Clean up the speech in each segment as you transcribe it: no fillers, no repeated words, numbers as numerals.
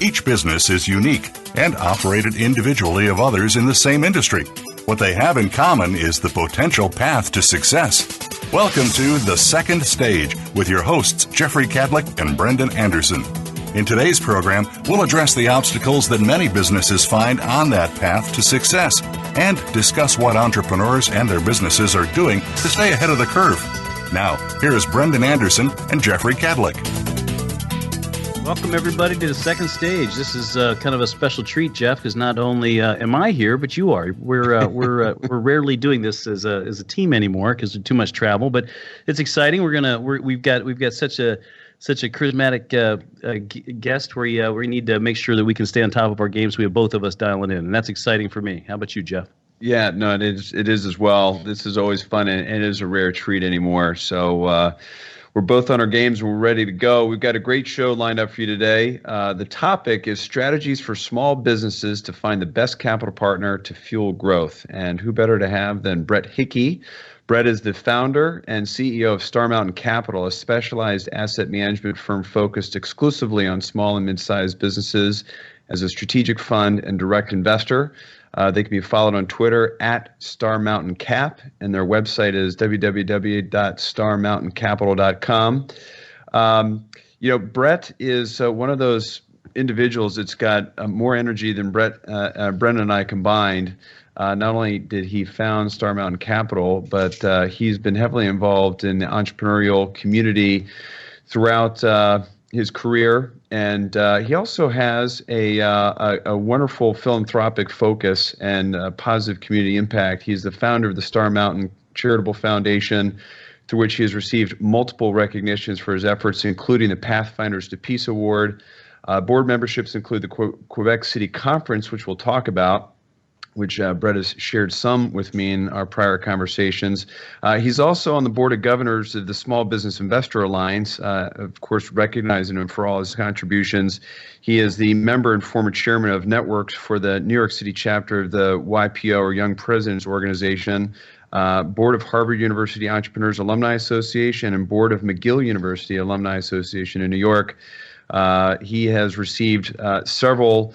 Each business is unique and operated individually of others in the same industry. What they have in common is the potential path to success. Welcome to The Second Stage with your hosts, Jeffrey Cadlick and Brendan Anderson. In today's program, we'll address the obstacles that many businesses find on that path to success and discuss what entrepreneurs and their businesses are doing to stay ahead of the curve. Now, here is Brendan Anderson and Jeffrey Cadlick. Welcome, everybody, to The Second Stage. This is kind of a special treat, Jeff, because not only am I here, but you are. We're rarely doing this as a team anymore because of too much travel, but it's exciting. We've got such a charismatic guest where we need to make sure that we can stay on top of our games. We have both of us dialing in, and that's exciting for me. How about you, Jeff? Yeah, no, it is as well. This is always fun, and it is a rare treat anymore. So we're both on our games. We're ready to go. We've got a great show lined up for you today. The topic is strategies for small businesses to find the best capital partner to fuel growth. And who better to have than Brett Hickey? Brett is the founder and CEO of Star Mountain Capital, a specialized asset management firm focused exclusively on small and mid-sized businesses as a strategic fund and direct investor. They can be followed on Twitter at Star Mountain Cap, and their website is www.starmountaincapital.com. Brett is one of those individuals that's got more energy than Brendan and I combined. Not only did he found Star Mountain Capital, but he's been heavily involved in the entrepreneurial community throughout his career, and he also has a wonderful philanthropic focus and positive community impact. He's the founder of the Star Mountain Charitable Foundation, through which he has received multiple recognitions for his efforts, including the Pathfinders to Peace Award. Board memberships include the Quebec City Conference, which we'll talk about, which Brett has shared some with me in our prior conversations. He's also on the board of governors of the Small Business Investor Alliance, of course, recognizing him for all his contributions. He is the member and former chairman of networks for the New York City chapter of the YPO, or Young Presidents Organization, board of Harvard University Entrepreneurs Alumni Association, and board of McGill University Alumni Association in New York. He has received several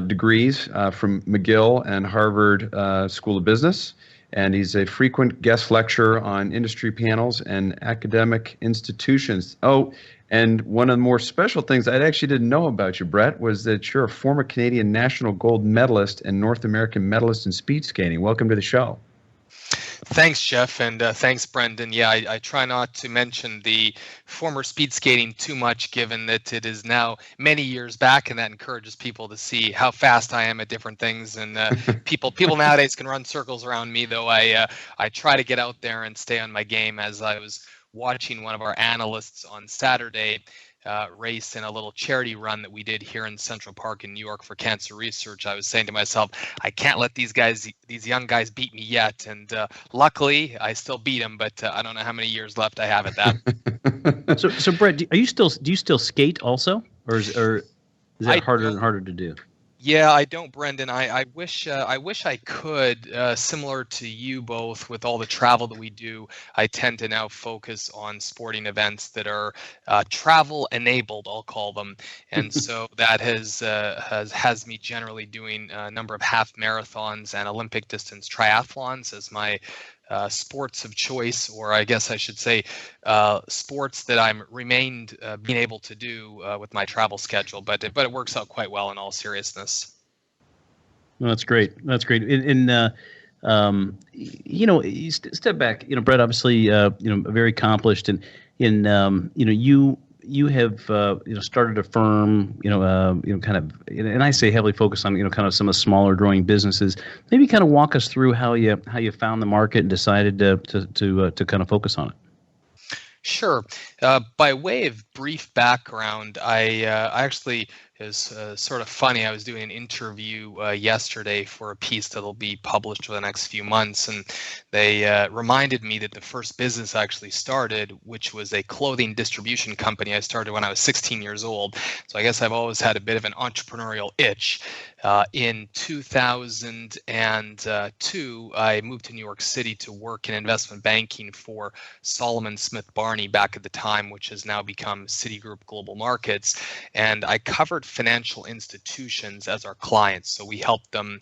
degrees from McGill and Harvard School of Business, and he's a frequent guest lecturer on industry panels and academic institutions. Oh, and one of the more special things I actually didn't know about you, Brett, was that you're a former Canadian national gold medalist and North American medalist in speed skating. Welcome to the show. Thanks, Jeff, and thanks, Brendan. Yeah, I try not to mention the former speed skating too much, given that it is now many years back, and that encourages people to see how fast I am at different things. And people nowadays can run circles around me, though I try to get out there and stay on my game. As I was watching one of our analysts on Saturday race in a little charity run that we did here in Central Park in New York for cancer research, I was saying to myself, I can't let these young guys beat me yet. And luckily, I still beat them, but I don't know how many years left I have at that. So Brett, do you still skate also, or is that harder and harder to do? Yeah, I don't, Brendan. I wish I could. Similar to you both, with all the travel that we do, I tend to now focus on sporting events that are travel enabled, I'll call them, and so that has me generally doing a number of half marathons and Olympic distance triathlons as my sports of choice, or I guess I should say sports that I'm remained being able to do with my travel schedule, but it works out quite well in all seriousness. Well, that's great. That's great. You step back. Brett, obviously, very accomplished, and you have started a firm, kind of, and I say heavily focused on kind of some of the smaller growing businesses. Maybe kind of walk us through how you found the market and decided to kind of focus on it. Sure. By way of brief background, I actually, is sort of funny. I was doing an interview yesterday for a piece that'll be published for the next few months, and they reminded me that the first business I actually started, which was a clothing distribution company, I started when I was 16 years old. So I guess I've always had a bit of an entrepreneurial itch. In 2002, I moved to New York City to work in investment banking for Solomon Smith Barney back at the time, which has now become Citigroup Global Markets. And I covered financial institutions as our clients. So we help them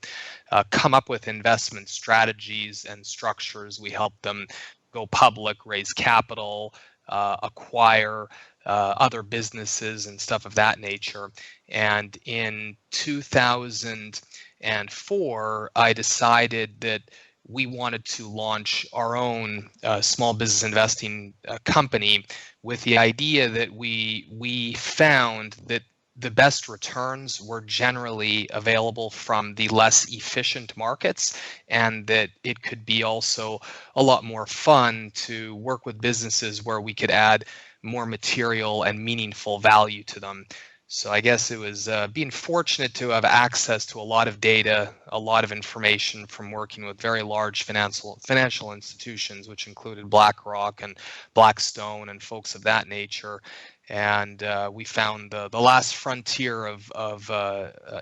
come up with investment strategies and structures. We help them go public, raise capital, acquire other businesses and stuff of that nature. And in 2004, I decided that we wanted to launch our own small business investing company, with the idea that we found that the best returns were generally available from the less efficient markets, and that it could be also a lot more fun to work with businesses where we could add more material and meaningful value to them. So I guess it was being fortunate to have access to a lot of data, a lot of information from working with very large financial institutions, which included BlackRock and Blackstone and folks of that nature. And we found the last frontier of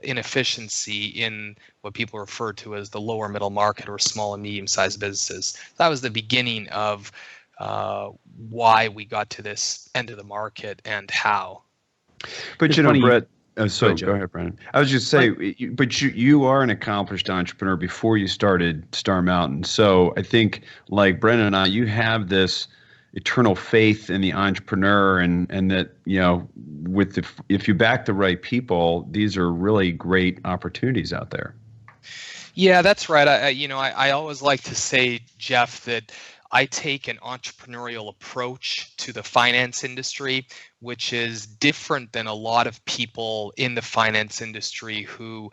inefficiency in what people refer to as the lower middle market or small and medium-sized businesses. That was the beginning of why we got to this end of the market and how. But It's you know, funny Brett. Go So ahead, go Joe. ahead, Brandon. I was just saying, but you are an accomplished entrepreneur before you started Star Mountain. So I think, like Brendan and I, you have this eternal faith in the entrepreneur, and that, you know, if you back the right people, these are really great opportunities out there. Yeah, that's right. I always like to say, Jeff, that I take an entrepreneurial approach to the finance industry, which is different than a lot of people in the finance industry who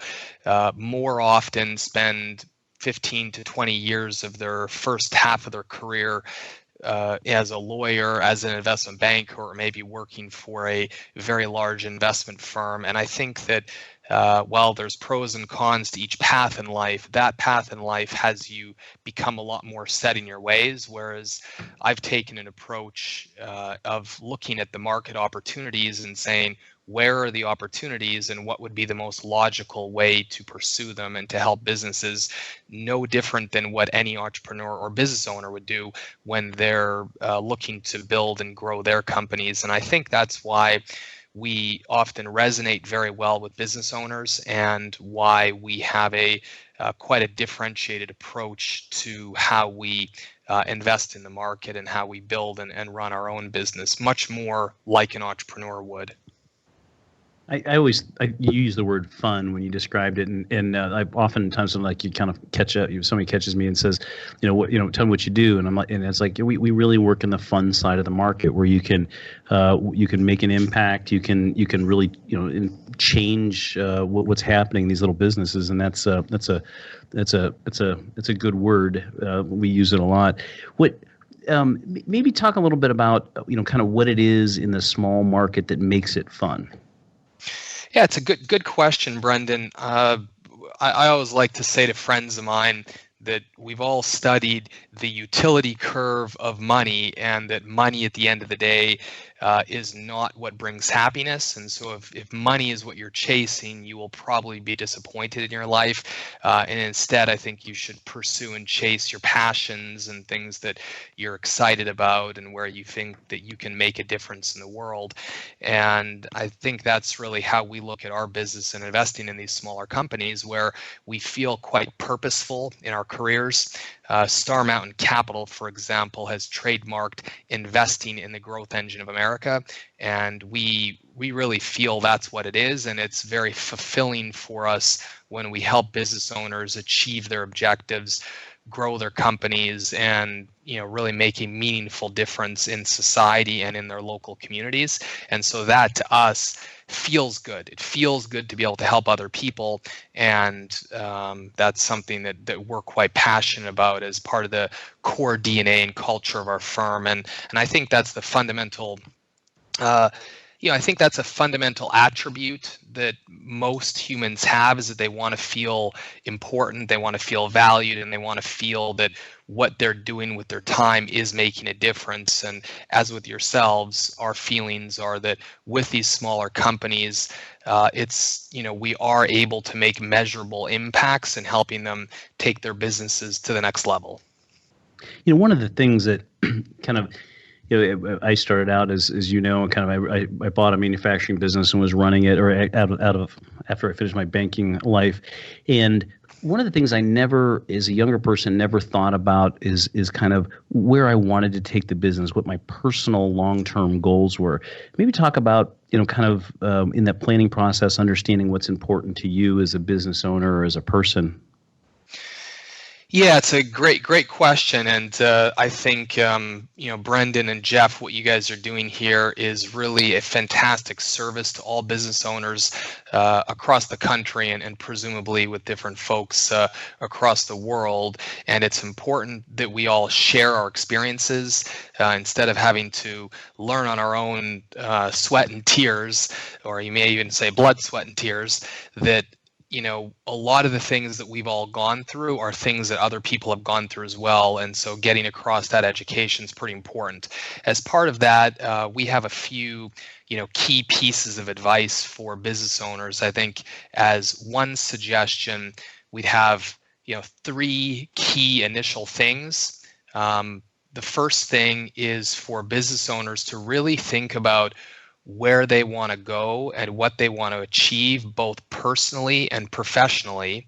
more often spend 15 to 20 years of their first half of their career as a lawyer, as an investment banker, or maybe working for a very large investment firm. And I think that while there's pros and cons to each path in life, that path in life has you become a lot more set in your ways, whereas I've taken an approach of looking at the market opportunities and saying, where are the opportunities and what would be the most logical way to pursue them and to help businesses, no different than what any entrepreneur or business owner would do when they're looking to build and grow their companies. And I think that's why we often resonate very well with business owners, and why we have a quite a differentiated approach to how we invest in the market and how we build and run our own business, much more like an entrepreneur would. You use the word fun when you described it, and I oftentimes I'm like, you kind of catch up. Somebody catches me and says, tell me what you do, and I'm like, and it's like we really work in the fun side of the market where you can make an impact, you can really change what's happening in these little businesses, and that's a good word. We use it a lot. Maybe talk a little bit about kind of what it is in the small market that makes it fun. Yeah, it's a good question, Brendan. I always like to say to friends of mine that we've all studied the utility curve of money, and that money at the end of the day is not what brings happiness. And so if money is what you're chasing, you will probably be disappointed in your life. And instead, I think you should pursue and chase your passions and things that you're excited about and where you think that you can make a difference in the world. And I think that's really how we look at our business and investing in these smaller companies, where we feel quite purposeful in our careers. Star Mountain Capital, for example, has trademarked investing in the growth engine of America, and we really feel that's what it is, and it's very fulfilling for us when we help business owners achieve their objectives, grow their companies, and really make a meaningful difference in society and in their local communities. And so that to us feels good. It feels good to be able to help other people, and that's something that we're quite passionate about as part of the core DNA and culture of our firm. And I think that's the fundamental I think that's a fundamental attribute that most humans have, is that they want to feel important, they want to feel valued, and they want to feel that what they're doing with their time is making a difference. And as with yourselves, our feelings are that with these smaller companies, we are able to make measurable impacts in helping them take their businesses to the next level. One of the things that kind of I started out as you know, kind of I bought a manufacturing business and was running it, or out of after I finished my banking life, and one of the things I never, as a younger person, never thought about is kind of where I wanted to take the business, what my personal long-term goals were. Maybe talk about, kind of in that planning process, understanding what's important to you as a business owner or as a person. Yeah, it's a great question, and I think Brendan and Jeff, what you guys are doing here is really a fantastic service to all business owners across the country, and presumably with different folks across the world. And it's important that we all share our experiences instead of having to learn on our own sweat and tears, or you may even say blood, sweat, and tears. That a lot of the things that we've all gone through are things that other people have gone through as well. And so getting across that education is pretty important. As part of that, we have a few, key pieces of advice for business owners. I think as one suggestion, we'd have, 3 key initial things. The first thing is for business owners to really think about where they want to go and what they want to achieve, both personally and professionally.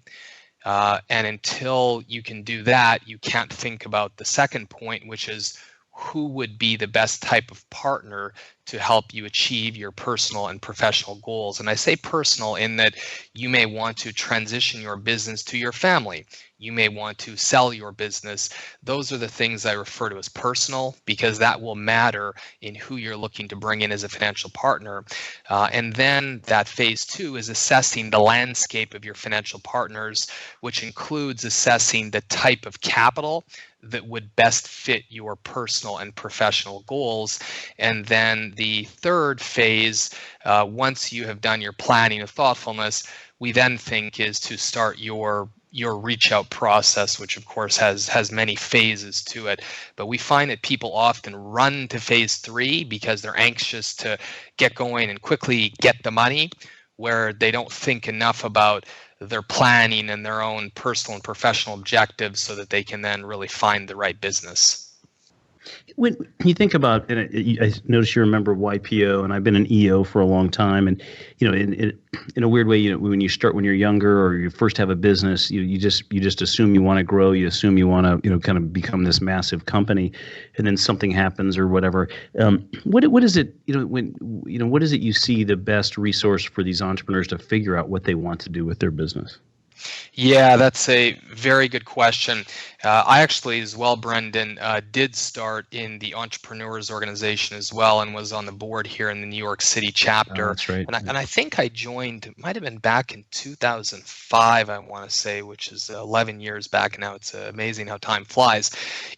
And until you can do that, you can't think about the second point, which is who would be the best type of partner to help you achieve your personal and professional goals. And I say personal in that you may want to transition your business to your family. You may want to sell your business. Those are the things I refer to as personal, because that will matter in who you're looking to bring in as a financial partner. And then that phase 2 is assessing the landscape of your financial partners, which includes assessing the type of capital that would best fit your personal and professional goals. And then the third phase, once you have done your planning of thoughtfulness, we then think is to start your reach out process, which of course has many phases to it. But we find that people often run to phase 3 because they're anxious to get going and quickly get the money, where they don't think enough about their planning and their own personal and professional objectives so that they can then really find the right business. When you think about, and I notice you're a member of YPO, and I've been an EO for a long time, and in a weird way, when you're younger or you first have a business, you just assume you want to grow, you assume you want to kind of become this massive company, and then something happens or whatever. What is it what is it you see the best resource for these entrepreneurs to figure out what they want to do with their business? Yeah, that's a very good question. I actually, as well, Brendan, did start in the Entrepreneurs Organization as well, and was on the board here in the New York City chapter. Oh, that's right. And I think I joined, it might have been back in 2005, I want to say, which is 11 years back now. It's amazing how time flies.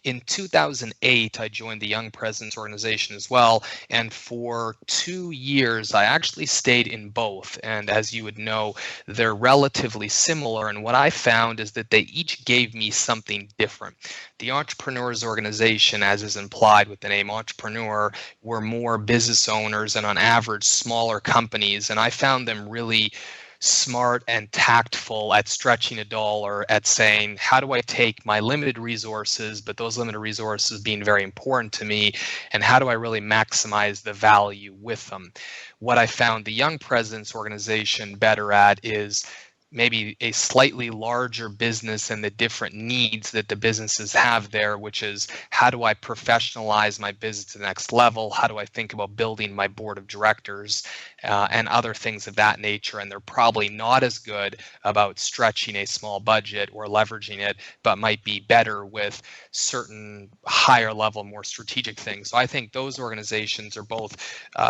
In 2008, I joined the Young Presidents Organization as well, and for 2 years, I actually stayed in both. And as you would know, they're relatively similar. And what I found is that they each gave me something different. The Entrepreneurs Organization, as is implied with the name entrepreneur, were more business owners and on average smaller companies. And I found them really smart and tactful at stretching a dollar, at saying, how do I take my limited resources, but those limited resources being very important to me, and how do I really maximize the value with them? What I found the Young Presidents Organization better at is maybe a slightly larger business and the different needs that the businesses have there, which is, how do I professionalize my business to the next level? How do I think about building my board of directors and other things of that nature? And they're probably not as good about stretching a small budget or leveraging it, but might be better with certain higher level, more strategic things. So I think those organizations are both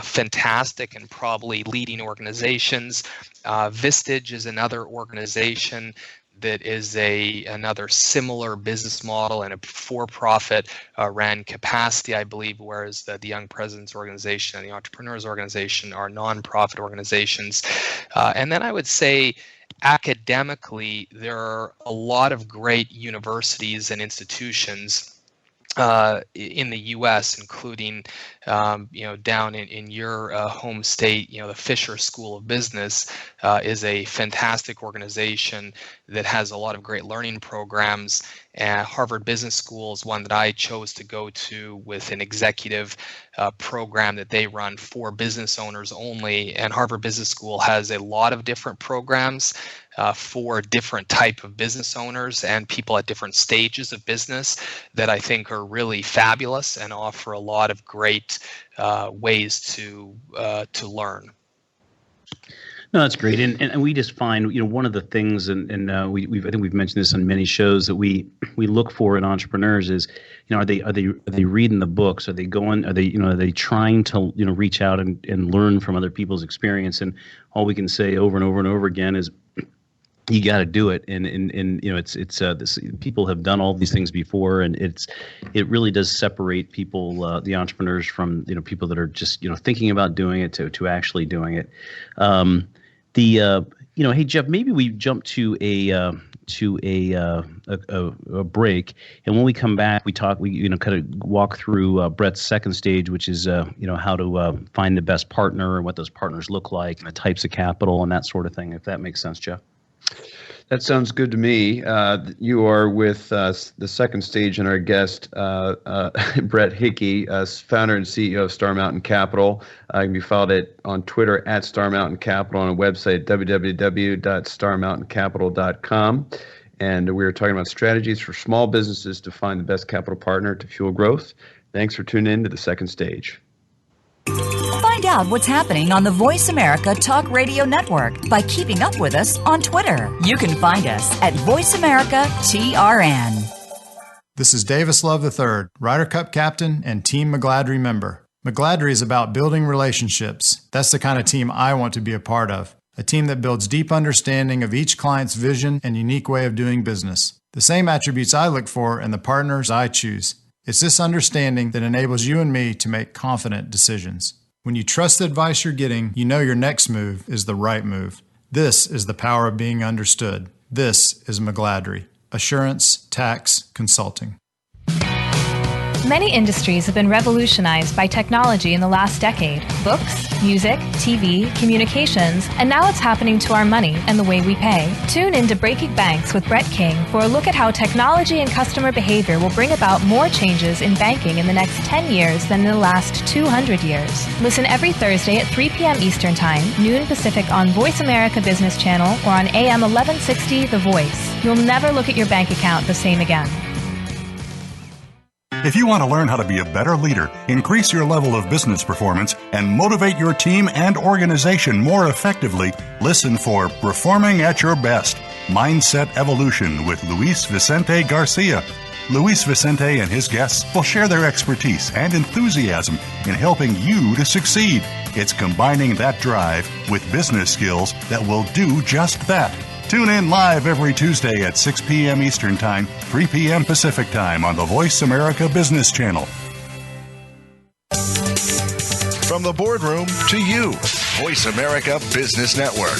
fantastic and probably leading organizations. Vistage is another organization that is another similar business model and a for-profit ran capacity, I believe, whereas the Young Presidents Organization and the Entrepreneurs Organization are nonprofit organizations. And then I would say academically, there are a lot of great universities and institutions in the U.S., including down in your home state. The Fisher School of Business is a fantastic organization that has a lot of great learning programs. Harvard Business School is one that I chose to go to with an executive program that they run for business owners only. And Harvard Business School has a lot of different programs for different type of business owners and people at different stages of business that I think are really fabulous and offer a lot of great ways to learn. No, that's great, and we just find one of the things, and I think we've mentioned this on many shows, that we look for in entrepreneurs is are they reading the books? Are they trying to reach out and learn from other people's experience? And all we can say over and over and over again is, you got to do it, and this, people have done all these things before, and it really does separate people, the entrepreneurs, from people that are just thinking about doing it to actually doing it. Hey Jeff, maybe we jump to a break, and when we come back, we kind of walk through Brett's second stage, which is how to find the best partner and what those partners look like, and the types of capital and that sort of thing. If that makes sense, Jeff. That sounds good to me. You are with the second stage and our guest, Brett Hickey, founder and CEO of Star Mountain Capital. Can be followed on Twitter at Star Mountain Capital, on a website, www.starmountaincapital.com. And we are talking about strategies for small businesses to find the best capital partner to fuel growth. Thanks for tuning in to the second stage. Find out what's happening on the Voice America Talk Radio Network by keeping up with us on Twitter. You can find us at Voice America TRN. This is Davis Love III, Ryder Cup captain and Team McGladrey member. McGladrey is about building relationships. That's the kind of team I want to be a part of. A team that builds deep understanding of each client's vision and unique way of doing business. The same attributes I look for in the partners I choose. It's this understanding that enables you and me to make confident decisions. When you trust the advice you're getting, you know your next move is the right move. This is the power of being understood. This is McGladrey. Assurance Tax Consulting. Many industries have been revolutionized by technology in the last decade. Books, music, TV, communications, and now it's happening to our money and the way we pay. Tune in to Breaking Banks with Brett King for a look at how technology and customer behavior will bring about more changes in banking in the next 10 years than in the last 200 years. Listen every Thursday at 3 p.m. Eastern Time, noon Pacific on Voice America Business Channel or on AM 1160 The Voice. You'll never look at your bank account the same again. If you want to learn how to be a better leader, increase your level of business performance, and motivate your team and organization more effectively, listen for Performing at Your Best, Mindset Evolution with Luis Vicente Garcia. Luis Vicente and his guests will share their expertise and enthusiasm in helping you to succeed. It's combining that drive with business skills that will do just that. Tune in live every Tuesday at 6 p.m. Eastern Time, 3 p.m. Pacific Time on the Voice America Business Channel. From the boardroom to you, Voice America Business Network.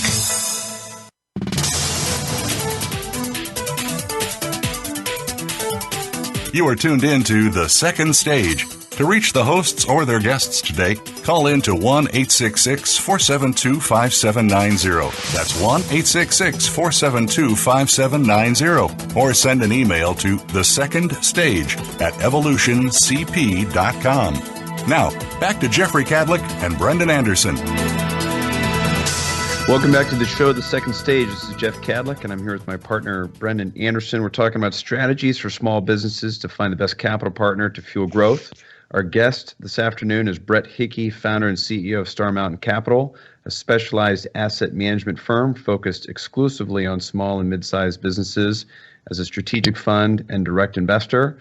You are tuned in to The Second Stage. To reach the hosts or their guests today, call in to 1-866-472-5790. That's 1-866-472-5790. Or send an email to thesecondstage@evolutioncp.com. Now, back to Jeffrey Cadlick and Brendan Anderson. Welcome back to the show, The Second Stage. This is Jeff Cadlick, and I'm here with my partner, Brendan Anderson. We're talking about strategies for small businesses to find the best capital partner to fuel growth. Our guest this afternoon is Brett Hickey, founder and CEO of Star Mountain Capital, a specialized asset management firm focused exclusively on small and mid-sized businesses as a strategic fund and direct investor.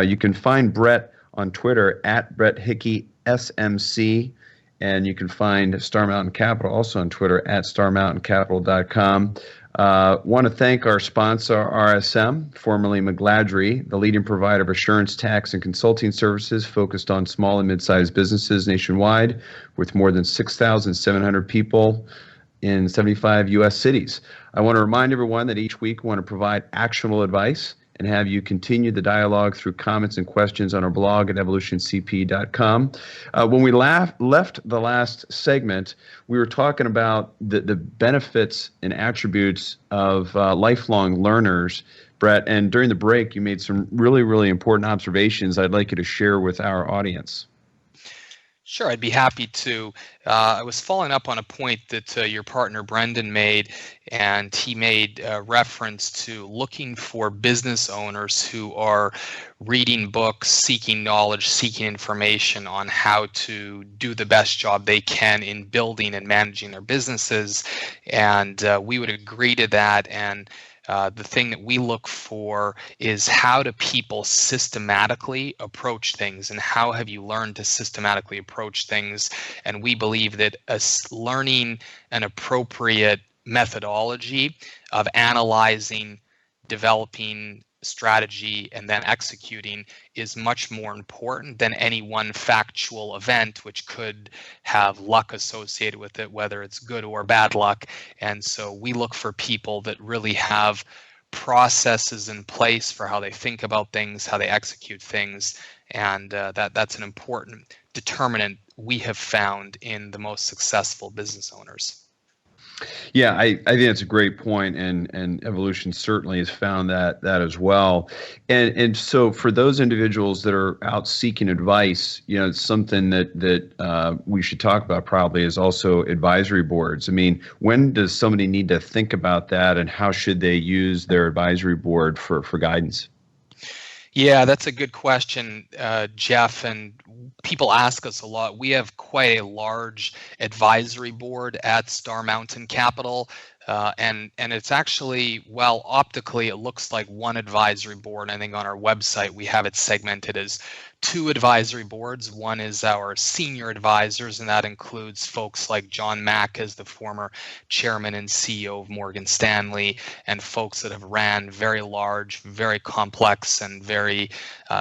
You can find Brett on Twitter at Brett Hickey SMC, and you can find Star Mountain Capital also on Twitter at starmountaincapital.com. Want to thank our sponsor, RSM, formerly McGladrey, the leading provider of assurance, tax, and consulting services focused on small and mid-sized businesses nationwide, with more than 6,700 people in 75 U.S. cities. I want to remind everyone that each week we want to provide actionable advice and have you continue the dialogue through comments and questions on our blog at evolutioncp.com. When we left the last segment, we were talking about the benefits and attributes of lifelong learners, Brett, and during the break, you made some really, really important observations I'd like you to share with our audience. Sure, I'd be happy to. I was following up on a point that your partner Brendan made, and he made reference to looking for business owners who are reading books, seeking knowledge, seeking information on how to do the best job they can in building and managing their businesses. And we would agree to that. And the thing that we look for is how do people systematically approach things, and how have you learned to systematically approach things? And we believe that learning an appropriate methodology of analyzing, developing strategy, and then executing is much more important than any one factual event, which could have luck associated with it, whether it's good or bad luck. And so we look for people that really have processes in place for how they think about things, how they execute things, and that's an important determinant we have found in the most successful business owners. Yeah, I think that's a great point, and evolution certainly has found that as well. And so for those individuals that are out seeking advice, something that we should talk about probably is also advisory boards. I mean, when does somebody need to think about that, and how should they use their advisory board for guidance? Yeah, that's a good question, Jeff, and people ask us a lot. We have quite a large advisory board at Star Mountain Capital, and it's actually, well, optically it looks like one advisory board. I think on our website we have it segmented as two advisory boards. One is our senior advisors, and that includes folks like John Mack as the former chairman and CEO of Morgan Stanley, and folks that have ran very large, very complex, and very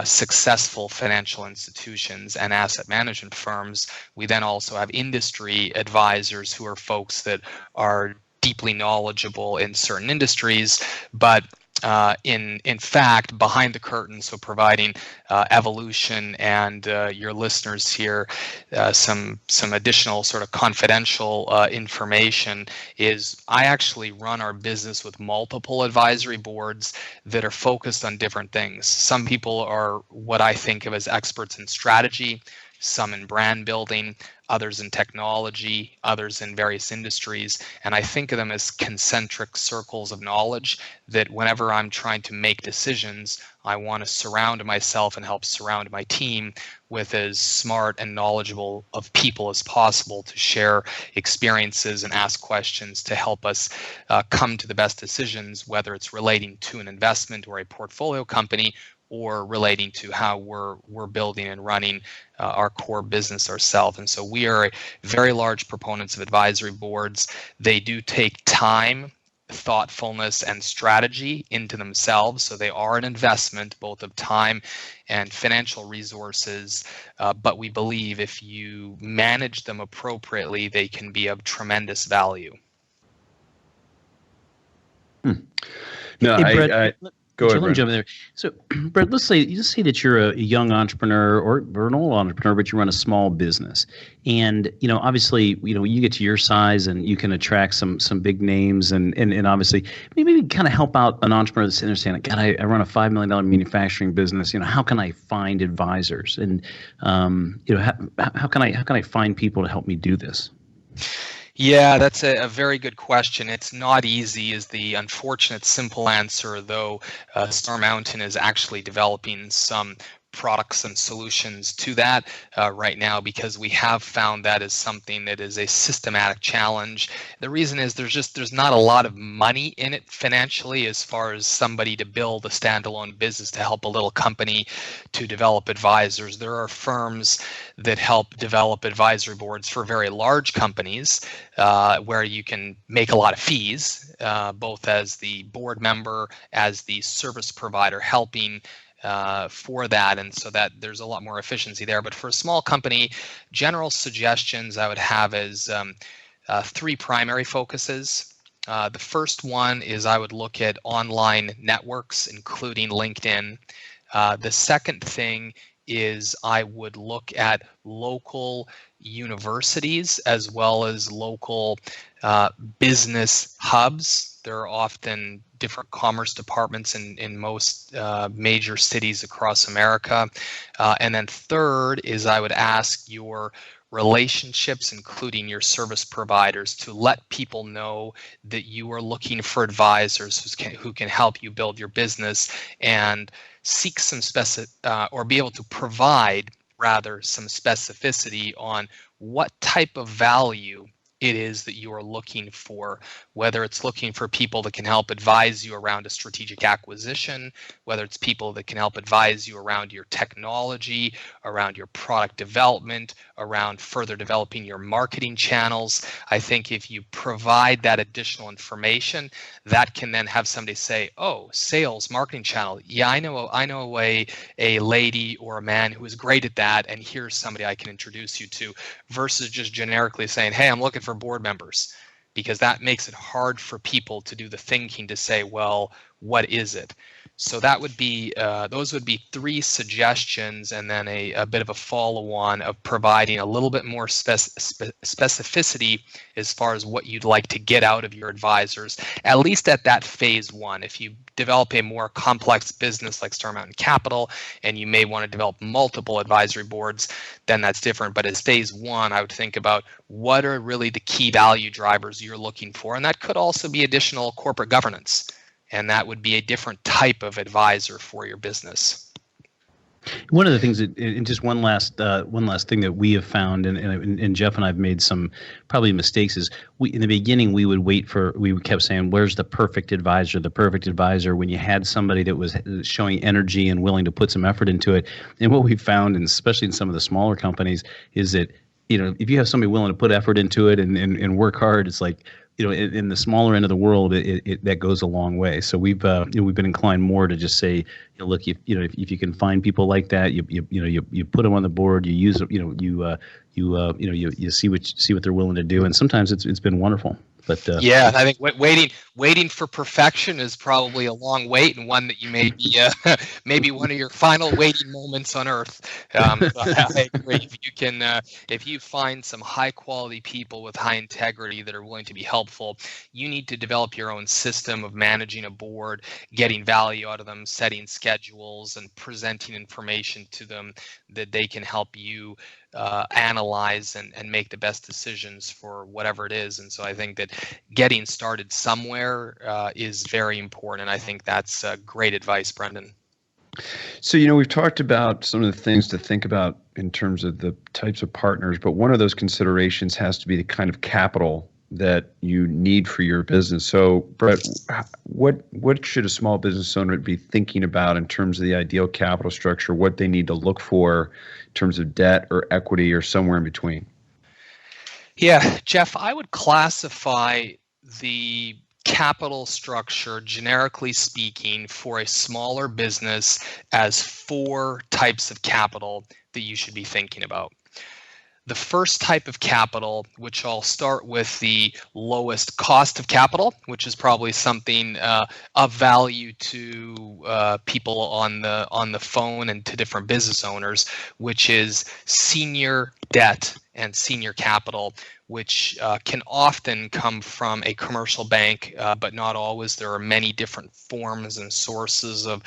successful financial institutions and asset management firms. We then also have industry advisors, who are folks that are deeply knowledgeable in certain industries, but in fact, behind the curtain, so providing evolution and your listeners here some additional sort of confidential information, is I actually run our business with multiple advisory boards that are focused on different things. Some people are what I think of as experts in strategy, some in brand building, others in technology, others in various industries. And I think of them as concentric circles of knowledge that whenever I'm trying to make decisions, I want to surround myself and help surround my team with as smart and knowledgeable of people as possible to share experiences and ask questions to help us come to the best decisions, whether it's relating to an investment or a portfolio company, or relating to how we're building and running our core business ourselves. And so we are very large proponents of advisory boards. They do take time, thoughtfulness, and strategy into themselves. So they are an investment both of time and financial resources. But we believe if you manage them appropriately, they can be of tremendous value. No, hey, Brett, go ahead, let me jump in there. So, Brett, let's say that you're a young entrepreneur or an old entrepreneur, but you run a small business, and obviously, you get to your size and you can attract some big names, and obviously, maybe kind of help out an entrepreneur that's understanding. God, I run a $5 million manufacturing business. How can I find advisors, and how can I find people to help me do this? Yeah, that's a very good question. It's not easy is the unfortunate simple answer, though Star Mountain is actually developing some products and solutions to that right now, because we have found that is something that is a systematic challenge. The reason is there's not a lot of money in it financially, as far as somebody to build a standalone business to help a little company to develop advisors. There are firms that help develop advisory boards for very large companies where you can make a lot of fees, both as the board member, as the service provider helping for that, and so that there's a lot more efficiency there. But for a small company, general suggestions I would have is three primary focuses. The first one is I would look at online networks, including LinkedIn. The second thing is I would look at local universities as well as local business hubs. There are often different commerce departments in most major cities across America. And then third is I would ask your relationships, including your service providers, to let people know that you are looking for advisors who can help you build your business and seek some or be able to provide rather some specificity on what type of value it is that you are looking for, whether it's looking for people that can help advise you around a strategic acquisition, whether it's people that can help advise you around your technology, around your product development, around further developing your marketing channels. I think if you provide that additional information, that can then have somebody say, oh, sales, marketing channel. Yeah, I know a lady or a man who is great at that, and here's somebody I can introduce you to, versus just generically saying, hey, I'm looking for board members, because that makes it hard for people to do the thinking to say, well, what is it? So that would be those would be three suggestions, and then a bit of a follow-on of providing a little bit more specificity as far as what you'd like to get out of your advisors, at least at that phase one. If you develop a more complex business like Star Mountain Capital, and you may want to develop multiple advisory boards, then that's different. But as phase one, I would think about what are really the key value drivers you're looking for, and that could also be additional corporate governance. And that would be a different type of advisor for your business. One of the things that, and just one last thing that we have found, and Jeff and I have made some probably mistakes, is in the beginning we kept saying, where's the perfect advisor? The perfect advisor, when you had somebody that was showing energy and willing to put some effort into it. And what we found, and especially in some of the smaller companies, is that, if you have somebody willing to put effort into it and work hard, it's like, in the smaller end of the world, that goes a long way. So we've been inclined more to just say, look, if you can find people like that, you put them on the board, you use you see what they're willing to do, and sometimes it's been wonderful. But yeah, I think waiting for perfection is probably a long wait, and one that you may be maybe one of your final waiting moments on earth. I agree. If you find some high quality people with high integrity that are willing to be helpful, you need to develop your own system of managing a board, getting value out of them, setting schedules, and presenting information to them that they can help you analyze and make the best decisions for whatever it is. And so I think that getting started somewhere is very important. And I think that's great advice, Brendan. So, we've talked about some of the things to think about in terms of the types of partners, but one of those considerations has to be the kind of capital that you need for your business. So, Brett, what should a small business owner be thinking about in terms of the ideal capital structure, what they need to look for in terms of debt or equity or somewhere in between? Yeah, Jeff, I would classify the capital structure, generically speaking, for a smaller business as 4 types of capital that you should be thinking about. The first type of capital, which I'll start with the lowest cost of capital, which is probably something of value to people on the phone and to different business owners, which is senior debt and senior capital, which can often come from a commercial bank, but not always. There are many different forms and sources of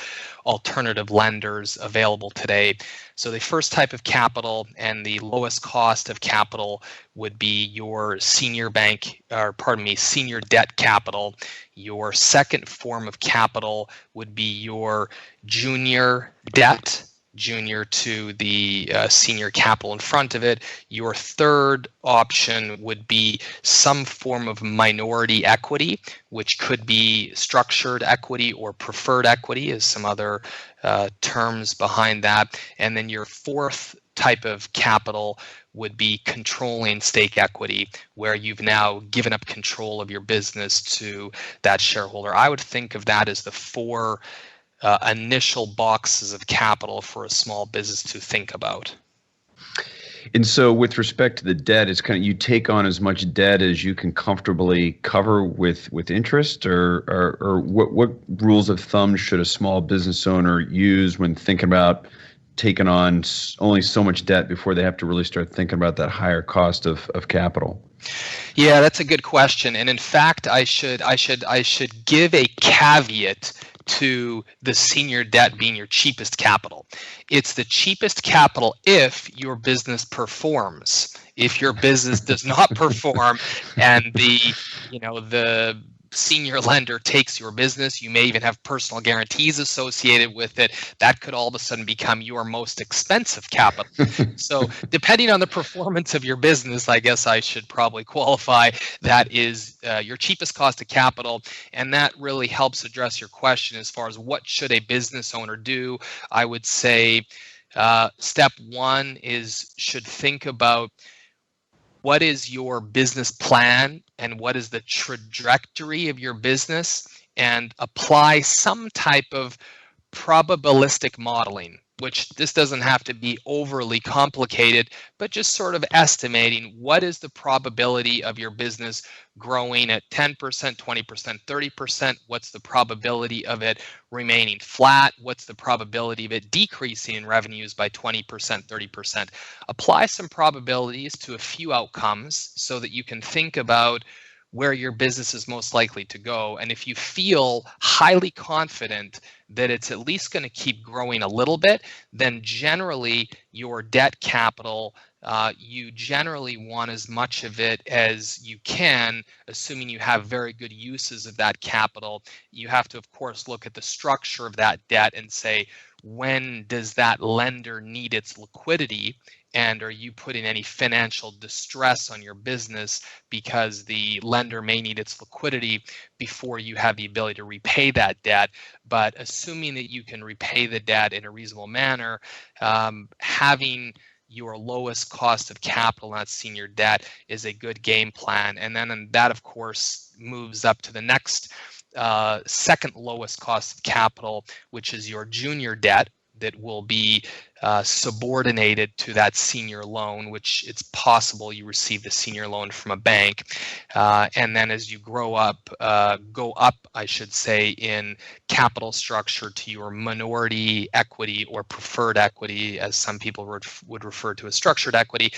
alternative lenders available today. So the first type of capital and the lowest cost of capital would be your senior debt capital. Your second form of capital would be your junior debt, junior to the senior capital in front of it. Your third option would be some form of minority equity, which could be structured equity or preferred equity, as some other terms behind that. And then your fourth type of capital would be controlling stake equity, where you've now given up control of your business to that shareholder. I would think of that as the 4 initial boxes of capital for a small business to think about. And so with respect to the debt, it's kind of you take on as much debt as you can comfortably cover with interest, or what rules of thumb should a small business owner use when thinking about taking on only so much debt before they have to really start thinking about that higher cost of capital? Yeah, that's a good question. And in fact, I should give a caveat to the senior debt being your cheapest capital. It's the cheapest capital if your business performs. If your business does not perform and the senior lender takes your business, you may even have personal guarantees associated with it, that could all of a sudden become your most expensive capital. So depending on the performance of your business, I guess I should probably qualify, that is your cheapest cost of capital. And that really helps address your question as far as what should a business owner do. I would say step one should think about what is your business plan and what is the trajectory of your business, and apply some type of probabilistic modeling, which this doesn't have to be overly complicated, but just sort of estimating what is the probability of your business growing at 10%, 20%, 30%. What's the probability of it remaining flat? What's the probability of it decreasing in revenues by 20%, 30%? Apply some probabilities to a few outcomes so that you can think about where your business is most likely to go. And if you feel highly confident that it's at least going to keep growing a little bit, then generally your debt capital, you generally want as much of it as you can, assuming you have very good uses of that capital. You have to, of course, look at the structure of that debt and say, when does that lender need its liquidity? And are you putting any financial distress on your business because the lender may need its liquidity before you have the ability to repay that debt? But assuming that you can repay the debt in a reasonable manner, having your lowest cost of capital, not senior debt, is a good game plan. And then that, of course, moves up to the next second lowest cost of capital, which is your junior debt, that will be subordinated to that senior loan, which it's possible you receive the senior loan from a bank. And then as you go up, I should say, in capital structure to your minority equity or preferred equity, as some people would refer to as structured equity.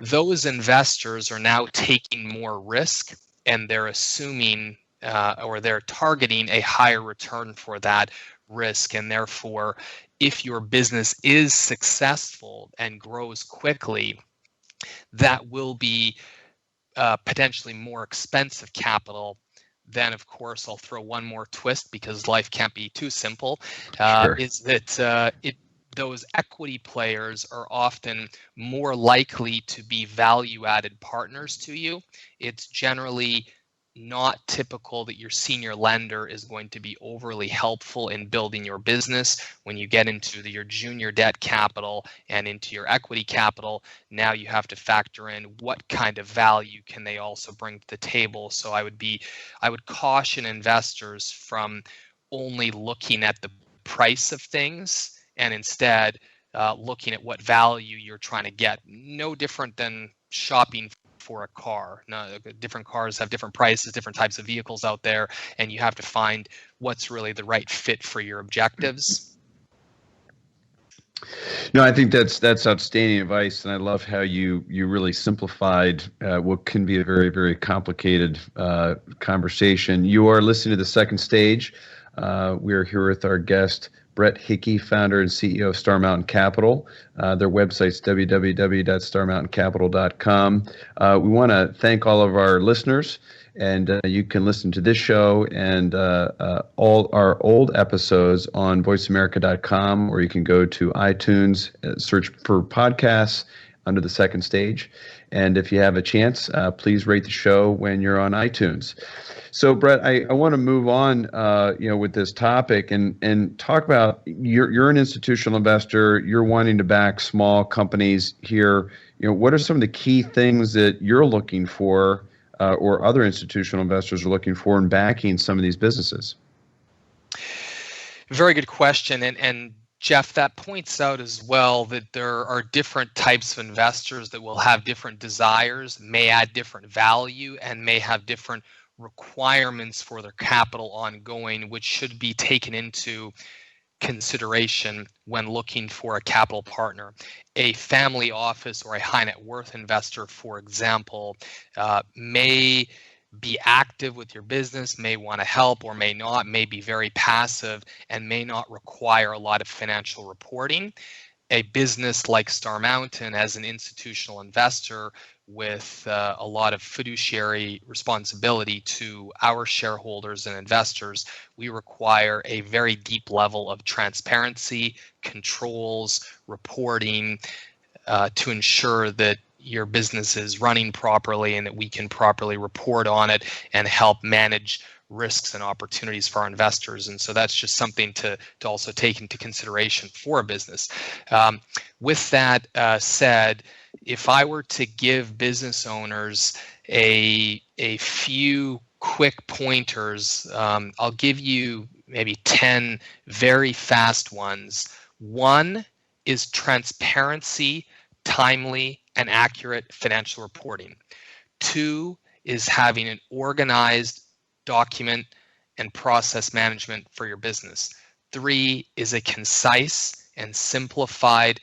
Those investors are now taking more risk, and they're assuming or they're targeting a higher return for that risk. And therefore, if your business is successful and grows quickly, that will be potentially more expensive capital. Then, of course, I'll throw one more twist, because life can't be too simple, Sure. is that those equity players are often more likely to be value-added partners to you. It's generally not typical that your senior lender is going to be overly helpful in building your business. When you get into your junior debt capital and into your equity capital, now you have to factor in what kind of value can they also bring to the table. So I would caution investors from only looking at the price of things, and instead looking at what value you're trying to get. No different than shopping for a car. Now, different cars have different prices, different types of vehicles out there, and you have to find what's really the right fit for your objectives. No, I think that's outstanding advice, and I love how you really simplified what can be a very, very complicated conversation. You are listening to The Second Stage. We are here with our guest, Brett Hickey, founder and CEO of Star Mountain Capital. Their website's www.starmountaincapital.com. We want to thank all of our listeners, and you can listen to this show and all our old episodes on voiceamerica.com, or you can go to iTunes, search for podcasts under The Second Stage. And if you have a chance, please rate the show when you're on iTunes. So, Brett, I want to move on, with this topic and talk about you're an institutional investor. You're wanting to back small companies here. What are some of the key things that you're looking for, or other institutional investors are looking for in backing some of these businesses? Very good question, and Jeff, that points out as well that there are different types of investors that will have different desires, may add different value, and may have different requirements for their capital ongoing, which should be taken into consideration when looking for a capital partner. A family office or a high net worth investor, for example, may be active with your business, may want to help or may not, may be very passive, and may not require a lot of financial reporting. A business like Star Mountain, as an institutional investor with a lot of fiduciary responsibility to our shareholders and investors, we require a very deep level of transparency, controls, reporting to ensure that your business is running properly and that we can properly report on it and help manage risks and opportunities for our investors. And so that's just something to also take into consideration for a business. With that said, if I were to give business owners a few quick pointers, I'll give you maybe 10 very fast ones. One is transparency, timely, and accurate financial reporting. Two is having an organized document and process management for your business. Three is a concise and simplified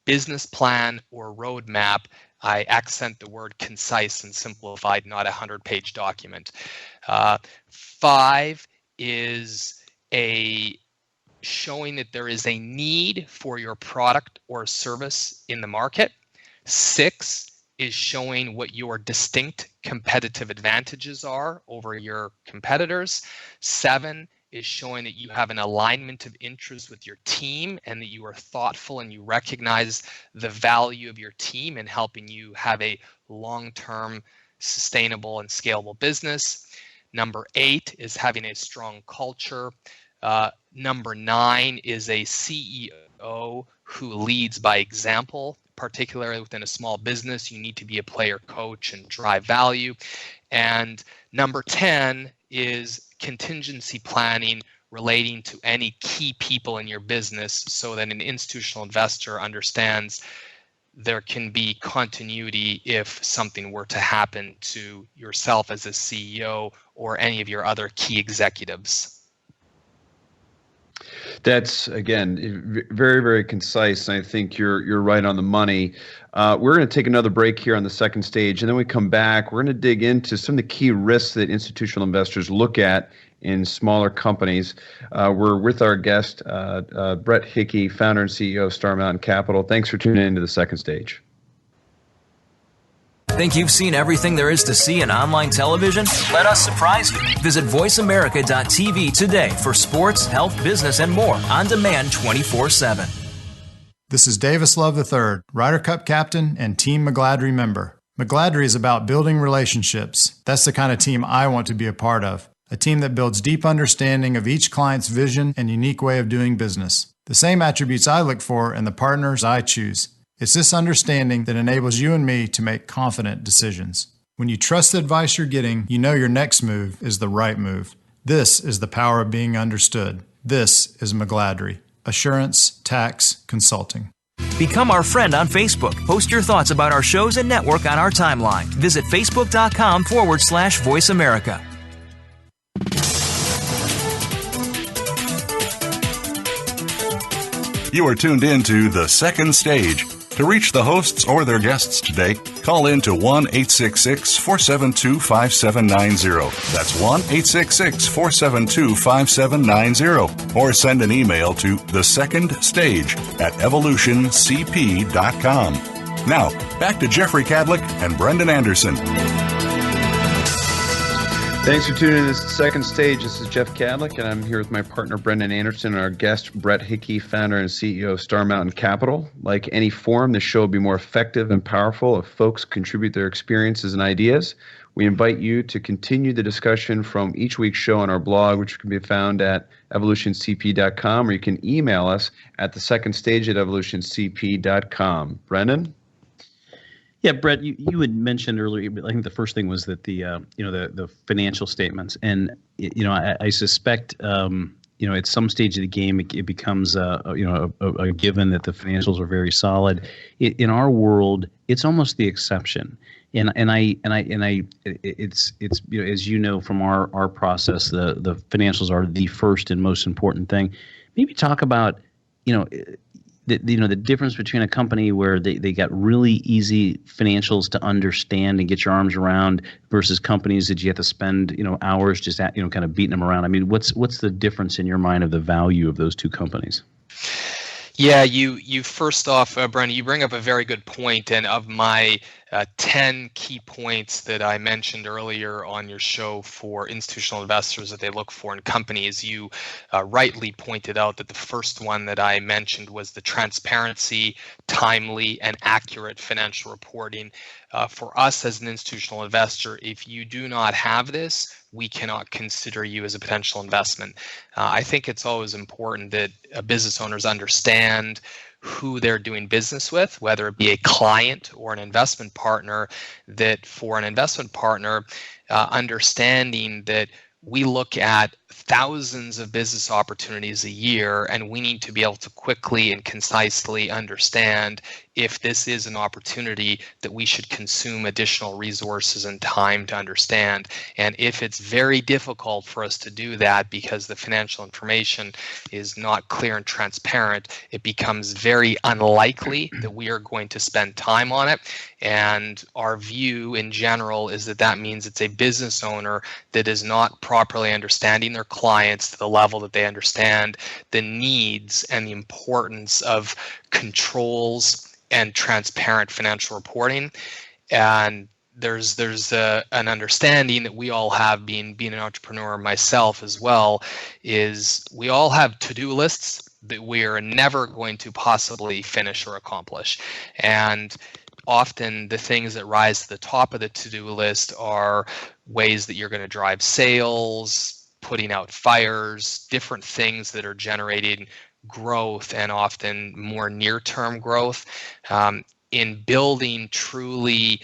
business plan or roadmap. I accent the word concise and simplified, not a 100-page document. Five is showing that there is a need for your product or service in the market. Six is showing what your distinct competitive advantages are over your competitors. Seven is showing that you have an alignment of interest with your team and that you are thoughtful and you recognize the value of your team in helping you have a long-term, sustainable, and scalable business. Number 8 is having a strong culture. Number 9 is a CEO who leads by example. Particularly within a small business, you need to be a player coach and drive value. And number 10 is contingency planning relating to any key people in your business so that an institutional investor understands there can be continuity if something were to happen to yourself as a CEO or any of your other key executives. That's, again, very, very concise, and I think you're right on the money. We're going to take another break here on the second stage, and then we come back. We're going to dig into some of the key risks that institutional investors look at in smaller companies. We're with our guest, Brett Hickey, founder and CEO of Star Mountain Capital. Thanks for tuning into the second stage. Think you've seen everything there is to see in online television? Let us surprise you. Visit voiceamerica.tv today for sports, health, business, and more on demand 24/7. This is Davis Love III, Ryder Cup captain and Team McGladrey member. McGladrey is about building relationships. That's the kind of team I want to be a part of. A team that builds deep understanding of each client's vision and unique way of doing business. The same attributes I look for in the partners I choose. It's this understanding that enables you and me to make confident decisions. When you trust the advice you're getting, you know your next move is the right move. This is the power of being understood. This is McGladrey. Assurance Tax Consulting. Become our friend on Facebook. Post your thoughts about our shows and network on our timeline. Visit facebook.com/Voice America. You are tuned in to The Second Stage. To reach the hosts or their guests today, call in to 1-866-472-5790. That's 1-866-472-5790. Or send an email to thesecondstage@evolutioncp.com. Now, back to Jeffrey Cadlick and Brendan Anderson. Thanks for tuning in to the second stage. This is Jeff Cadlick, and I'm here with my partner, Brendan Anderson, and our guest, Brett Hickey, founder and CEO of Star Mountain Capital. Like any forum, this show will be more effective and powerful if folks contribute their experiences and ideas. We invite you to continue the discussion from each week's show on our blog, which can be found at evolutioncp.com, or you can email us at thesecondstage@evolutioncp.com. Brendan? Yeah, Brett, you had mentioned earlier. I think the first thing was that the financial statements, and I suspect at some stage of the game, it becomes a given that the financials are very solid. In our world, it's almost the exception. And it's as you know from our process, the financials are the first and most important thing. Maybe talk about the difference between a company where they got really easy financials to understand and get your arms around versus companies that you have to spend hours just kind of beating them around. I mean, what's the difference in your mind of the value of those two companies? Yeah, you first off, Brendan, you bring up a very good point, and of my 10 key points that I mentioned earlier on your show for institutional investors that they look for in companies, you rightly pointed out that the first one that I mentioned was the transparency, timely, and accurate financial reporting. For us as an institutional investor, if you do not have this, we cannot consider you as a potential investment. I think it's always important that business owners understand who they're doing business with, whether it be a client or an investment partner, that for an investment partner, understanding that we look at thousands of business opportunities a year, and we need to be able to quickly and concisely understand if this is an opportunity that we should consume additional resources and time to understand. And if it's very difficult for us to do that because the financial information is not clear and transparent, it becomes very unlikely that we are going to spend time on it. And our view in general is that that means it's a business owner that is not properly understanding their clients to the level that they understand the needs and the importance of controls and transparent financial reporting. And there's an understanding that we all have, being an entrepreneur myself as well, is we all have to-do lists that we are never going to possibly finish or accomplish. And often the things that rise to the top of the to-do list are ways that you're going to drive sales, putting out fires, different things that are generating growth, and often more near-term growth. In building truly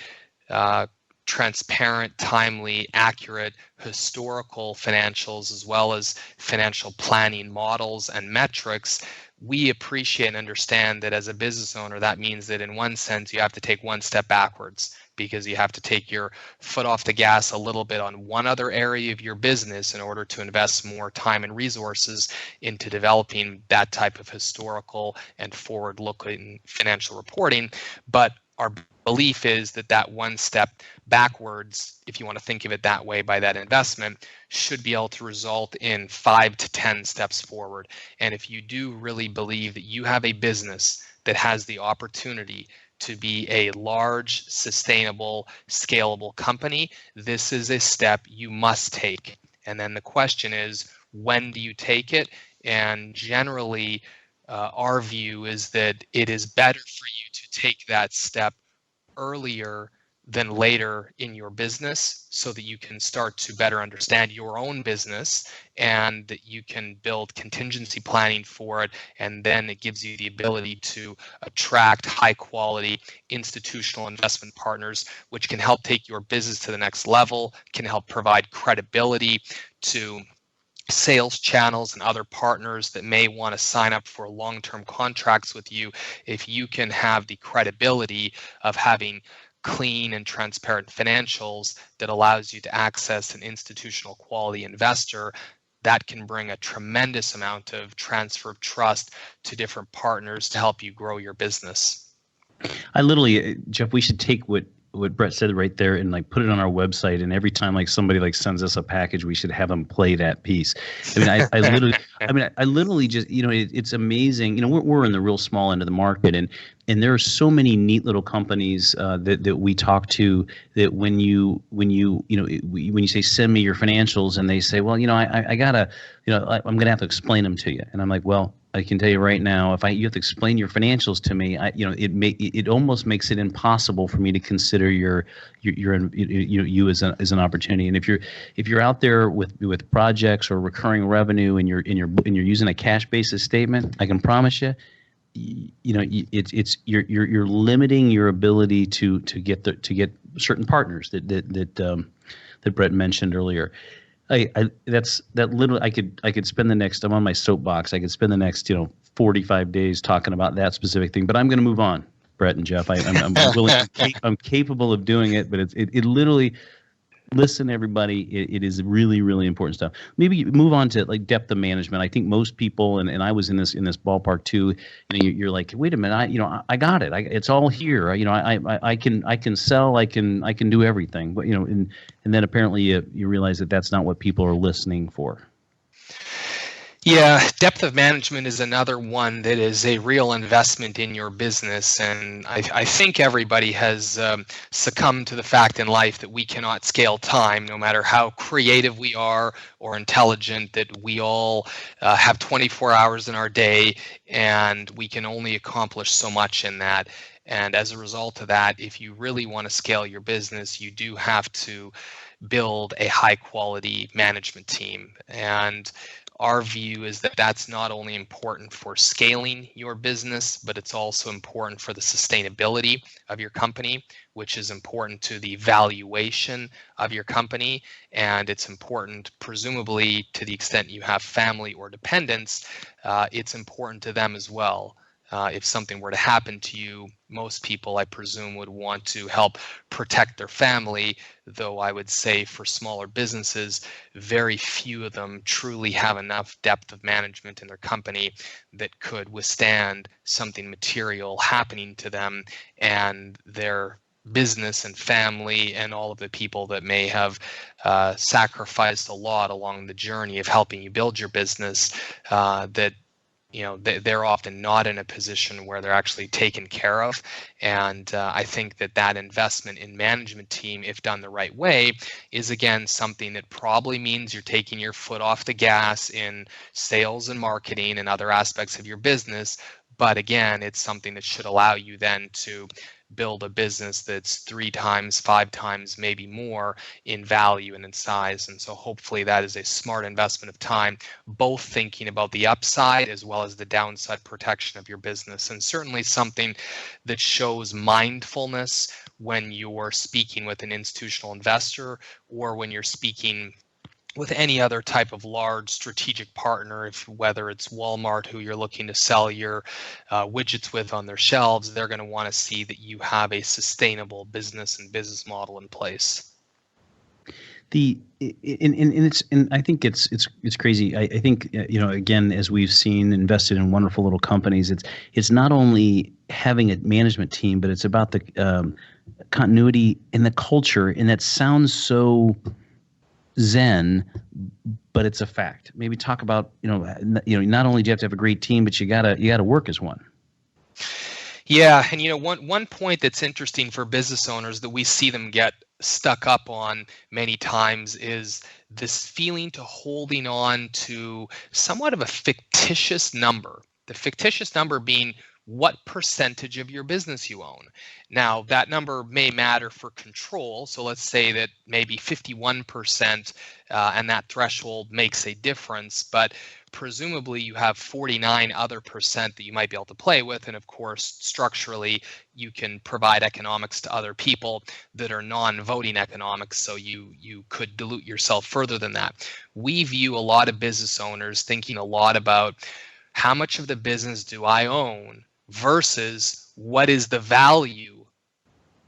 transparent, timely, accurate historical financials, as well as financial planning models and metrics, we appreciate and understand that as a business owner, that means that in one sense, you have to take one step backwards, because you have to take your foot off the gas a little bit on one other area of your business in order to invest more time and resources into developing that type of historical and forward-looking financial reporting. But our belief is that that one step backwards, if you want to think of it that way, by that investment, should be able to result in 5 to 10 steps forward. And if you do really believe that you have a business that has the opportunity to be a large, sustainable, scalable company, this is a step you must take. And then the question is, when do you take it? And generally, our view is that it is better for you to take that step earlier than later in your business, so that you can start to better understand your own business and that you can build contingency planning for it. And then it gives you the ability to attract high quality institutional investment partners, which can help take your business to the next level, can help provide credibility to sales channels and other partners that may want to sign up for long-term contracts with you. If you can have the credibility of having clean and transparent financials that allows you to access an institutional quality investor, that can bring a tremendous amount of transfer of trust to different partners to help you grow your business. I literally, Jeff, we should take what Brett said right there and like put it on our website, and every time like somebody like sends us a package, we should have them play that piece. I mean, I literally just, it's amazing. We're in the real small end of the market, and there are so many neat little companies that we talk to, that when you say send me your financials, and they say, well, I gotta, I'm gonna have to explain them to you, and I'm like, well, I can tell you right now, you have to explain your financials to me, it almost makes it impossible for me to consider you as an opportunity. And if you're out there with projects or recurring revenue, and you're using a cash basis statement, I can promise you, you're limiting your ability to get certain partners that Brett mentioned earlier. That's that literally I could spend the next, I'm on my soapbox. I could spend the next 45 days talking about that specific thing, but I'm going to move on, Brett and Jeff. I'm willing. I'm capable of doing it, but it literally. Listen, everybody, it is really, really important stuff. Maybe move on to like depth of management. I think most people, and I was in this ballpark too. You're like, wait a minute, I got it. It's all here. I can sell. I can do everything. But and then apparently you realize that that's not what people are listening for. Yeah, depth of management is another one that is a real investment in your business. And I think everybody has succumbed to the fact in life that we cannot scale time, no matter how creative we are or intelligent, that we all have 24 hours in our day, and we can only accomplish so much in that. And as a result of that, if you really want to scale your business, you do have to build a high quality management team. And our view is that that's not only important for scaling your business, but it's also important for the sustainability of your company, which is important to the valuation of your company. And it's important, presumably, to the extent you have family or dependents, it's important to them as well. If something were to happen to you, most people, I presume, would want to help protect their family, though I would say for smaller businesses, very few of them truly have enough depth of management in their company that could withstand something material happening to them and their business and family and all of the people that may have sacrificed a lot along the journey of helping you build your business, that they're often not in a position where they're actually taken care of. And I think that investment in management team, if done the right way, is again something that probably means you're taking your foot off the gas in sales and marketing and other aspects of your business. But again, it's something that should allow you then to build a business that's 3 times, 5 times, maybe more in value and in size. And so hopefully that is a smart investment of time, both thinking about the upside as well as the downside protection of your business. And certainly something that shows mindfulness when you're speaking with an institutional investor or when you're speaking with any other type of large strategic partner, whether it's Walmart, who you're looking to sell your widgets with on their shelves, they're going to want to see that you have a sustainable business and business model in place. I think it's crazy. I think again, as we've seen, invested in wonderful little companies, it's not only having a management team, but it's about the continuity and the culture, and that sounds so Zen, but it's a fact. Maybe talk about not only do you have to have a great team, but you gotta work as one. Yeah, and one point that's interesting for business owners that we see them get stuck up on many times is this feeling to holding on to somewhat of a fictitious number. The fictitious number being what percentage of your business you own. Now, that number may matter for control. So let's say that maybe 51% and that threshold makes a difference, but presumably you have 49 other percent that you might be able to play with. And of course, structurally, you can provide economics to other people that are non-voting economics. So you could dilute yourself further than that. We view a lot of business owners thinking a lot about how much of the business do I own versus what is the value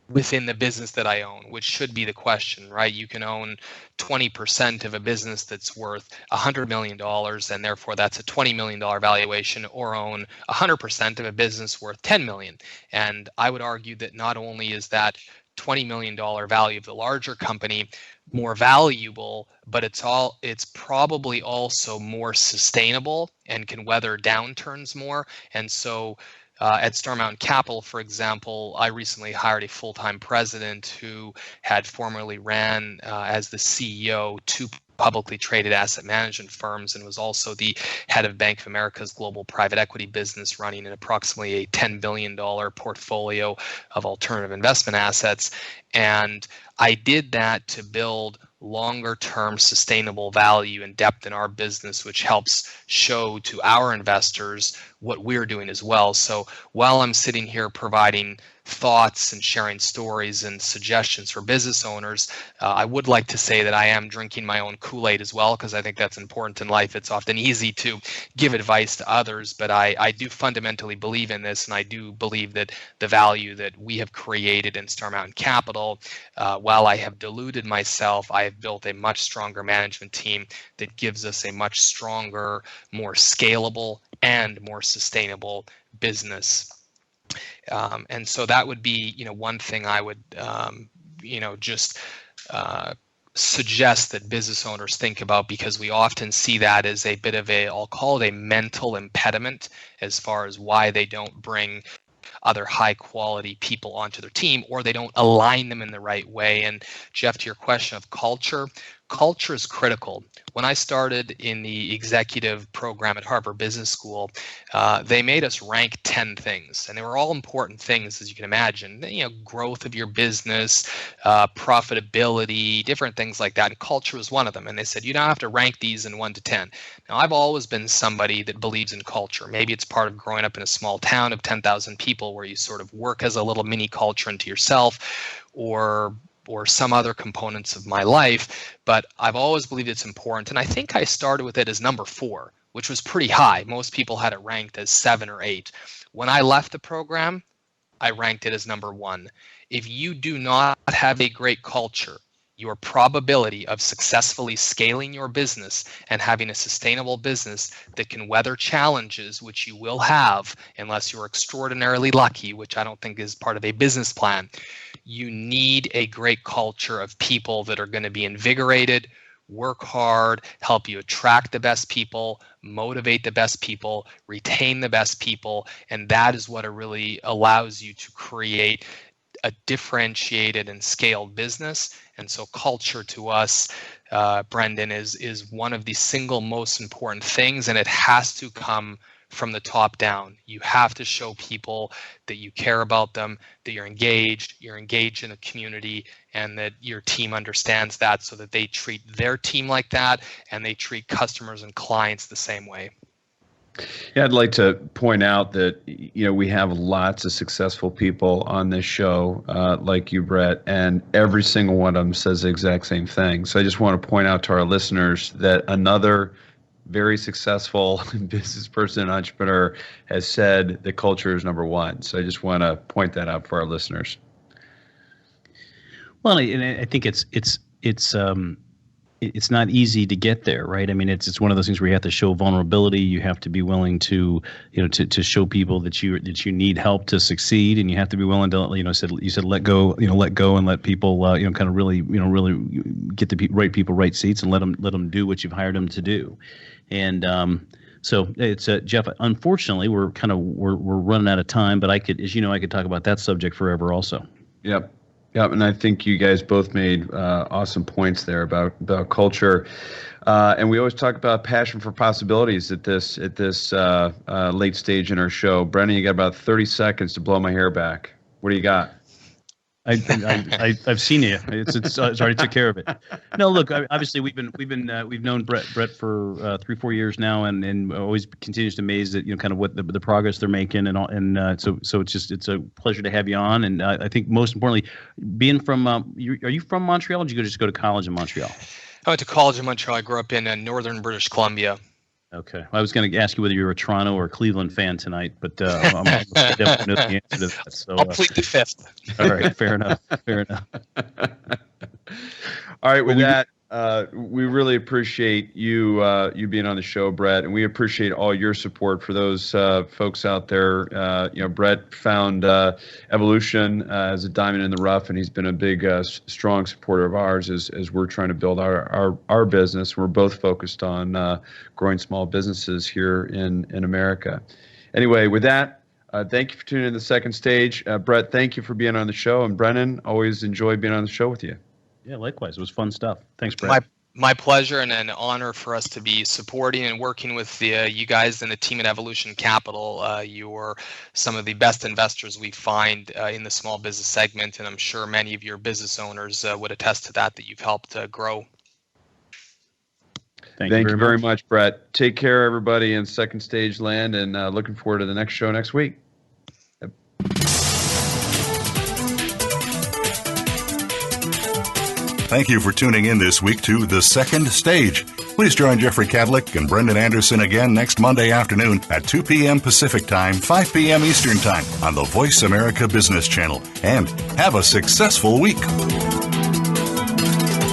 within the business that I own, which should be the question, right? You can own 20% of a business that's worth $100 million, and therefore that's a $20 million valuation, or own 100% of a business worth $10 million. And I would argue that not only is that $20 million value of the larger company more valuable, but it's probably also more sustainable and can weather downturns more. And so at Star Mountain Capital, for example, I recently hired a full-time president who had formerly ran as the CEO 2 publicly traded asset management firms and was also the head of Bank of America's global private equity business, running an approximately a $10 billion portfolio of alternative investment assets. And I did that to build longer-term sustainable value and depth in our business, which helps show to our investors what we're doing as well. So while I'm sitting here providing thoughts and sharing stories and suggestions for business owners. I would like to say that I am drinking my own Kool-Aid as well, because I think that's important in life. It's often easy to give advice to others, but I do fundamentally believe in this, and I do believe that the value that we have created in Star Mountain Capital, while I have diluted myself, I have built a much stronger management team that gives us a much stronger, more scalable, and more sustainable business. And so that would be, one thing I would, just suggest that business owners think about, because we often see that as a bit of I'll call it a mental impediment as far as why they don't bring other high quality people onto their team, or they don't align them in the right way. And Jeff, to your question of culture is critical. When I started in the executive program at Harvard Business School, they made us rank 10 things, and they were all important things, as you can imagine. Growth of your business, profitability, different things like that. And culture was one of them. And they said, you don't have to rank these in 1 to 10. Now, I've always been somebody that believes in culture. Maybe it's part of growing up in a small town of 10,000 people where you sort of work as a little mini culture into yourself, or some other components of my life, but I've always believed it's important. And I think I started with it as number 4, which was pretty high. Most people had it ranked as 7 or 8. When I left the program, I ranked it as number 1. If you do not have a great culture, your probability of successfully scaling your business and having a sustainable business that can weather challenges, which you will have unless you're extraordinarily lucky, which I don't think is part of a business plan. You need a great culture of people that are going to be invigorated, work hard, help you attract the best people, motivate the best people, retain the best people, and that is what really allows you to create a differentiated and scaled business. And so culture to us, Brendan, is one of the single most important things, and it has to come from the top down. You have to show people that you care about them, that you're engaged in a community, and that your team understands that, so that they treat their team like that, and they treat customers and clients the same way. Yeah, I'd like to point out that we have lots of successful people on this show, like you, Brett, and every single one of them says the exact same thing. So I just want to point out to our listeners that another very successful business person and entrepreneur has said the culture is number 1. So I just want to point that out for our listeners. Well, and I think it's not easy to get there, right? I mean, it's one of those things where you have to show vulnerability. You have to be willing to, to show people that you need help to succeed, and you have to be willing to, you said let go and let people, kind of really get the right people, right seats, and let them do what you've hired them to do. And so it's Jeff. Unfortunately, we're running out of time, but I could talk about that subject forever, also. Yep. Yep, and I think you guys both made awesome points there about culture, and we always talk about passion for possibilities at this late stage in our show. Brendan, you got about 30 seconds to blow my hair back. What do you got? I've seen you. It's already took care of it. No, look. Obviously, we've known Brett for 3-4 years now, and always continues to amaze at kind of what the progress they're making, and so it's a pleasure to have you on. And I think most importantly, being from are you from Montreal? Or did you just go to college in Montreal? I went to college in Montreal. I grew up in northern British Columbia. Okay. I was going to ask you whether you're a Toronto or Cleveland fan tonight, but I definitely know the answer to that. So, I'll plead the fifth. All right. Fair enough. All right. With that, we really appreciate you being on the show, Brett, and we appreciate all your support for those folks out there. Brett found Evolution as a diamond in the rough, and he's been a big, strong supporter of ours as we're trying to build our business. We're both focused on growing small businesses here in America. Anyway, with that, thank you for tuning in to the second stage. Brett, thank you for being on the show, and Brennan, always enjoy being on the show with you. Yeah, likewise. It was fun stuff. Thanks, Brett. My pleasure, and an honor for us to be supporting and working with you guys and the team at Evolution Capital. You're some of the best investors we find in the small business segment, and I'm sure many of your business owners would attest to that you've helped grow. Thank you very much, Brett. Take care, everybody, in second stage land, and looking forward to the next show next week. Yep. Thank you for tuning in this week to The Second Stage. Please join Jeffrey Cadlick and Brendan Anderson again next Monday afternoon at 2 p.m. Pacific Time, 5 p.m. Eastern Time on the Voice America Business Channel. And have a successful week.